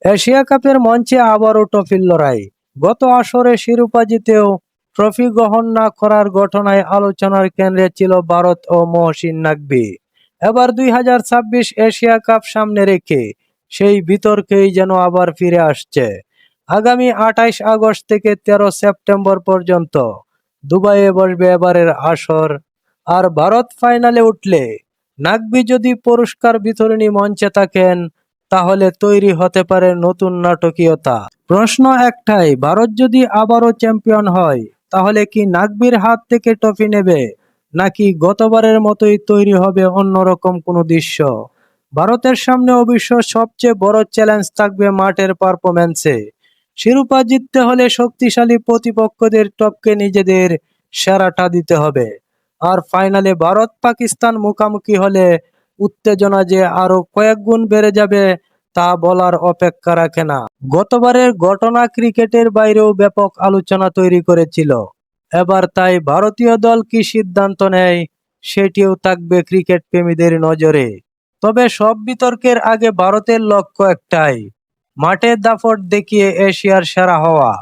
Asia কাপের মঞ্চে আবারও ট্রফির লড়াই। গত আসরে শিরোপা জিতেও ট্রফি গ্রহণ না করার ঘটনায় আলোচনার কেন্দ্রে ছিল ভারত ও মহসিন নাকভি। এবার 2026 এশিয়া কাপ সামনে রেখে সেই বিতর্কেই যেন আবার ফিরে আসছে। আগামী 28 আগস্ট থেকে 13 সেপ্টেম্বর পর্যন্ত দুবাইয়ে বসবে এবারের আসর। আর ভারত ফাইনালে উঠলে নাকভি যদি পুরস্কার বিতরণী মঞ্চে থাকেন, তাহলে তৈরি হতে পারে নতুন নাটকীয়তা। প্রশ্ন একটাই, ভারত যদি আবারও চ্যাম্পিয়ন হয়, তাহলে কি নাকভির হাত থেকে ট্রফি নেবে, নাকি গতবারের মতোই তৈরি হবে অন্যরকম কোনো দৃশ্য? ভারতের সামনে অবশ্য সবচেয়ে বড় চ্যালেঞ্জ থাকবে মাঠের পারফরম্যান্সে। শিরোপা জিততে হলে শক্তিশালী প্রতিপক্ষদের টপকে নিজেদের সেরাটা দিতে হবে। আর ফাইনালে ভারত পাকিস্তান মুখোমুখি হলে উত্তেজনা যে আরো কয়েক গুণ বেড়ে যাবে, তা বলার অপেক্ষা রাখে না। গতবারের ঘটনা ক্রিকেটের বাইরেও ব্যাপক আলোচনা তৈরি করেছিল। এবার তাই ভারতীয় দল কি সিদ্ধান্ত নেয়, সেটিও থাকবে ক্রিকেট প্রেমীদের নজরে। তবে সব বিতর্কের আগে ভারতের লক্ষ্য একটাই, মাঠে দাপট দেখিয়ে এশিয়ার সেরা হওয়া।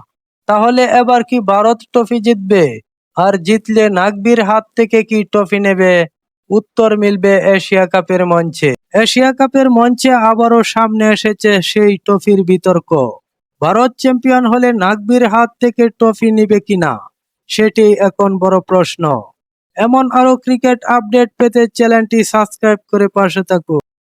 তাহলে এবার কি ভারত ট্রফি জিতবে? আর জিতলে নাকভির হাত থেকে কি ট্রফি নেবে? উত্তর মিলবে এশিয়া কাপের মঞ্চে। এশিয়া কাপের মঞ্চে আবারও সামনে এসেছে সেই ট্রফির বিতর্ক। ভারত চ্যাম্পিয়ন হলে নাকভির হাত থেকে ট্রফি নিবে কিনা, সেটি এখন বড় প্রশ্ন। এমন আরো ক্রিকেট আপডেট পেতে চ্যানেলটি সাবস্ক্রাইব করে পাশে থাকুন।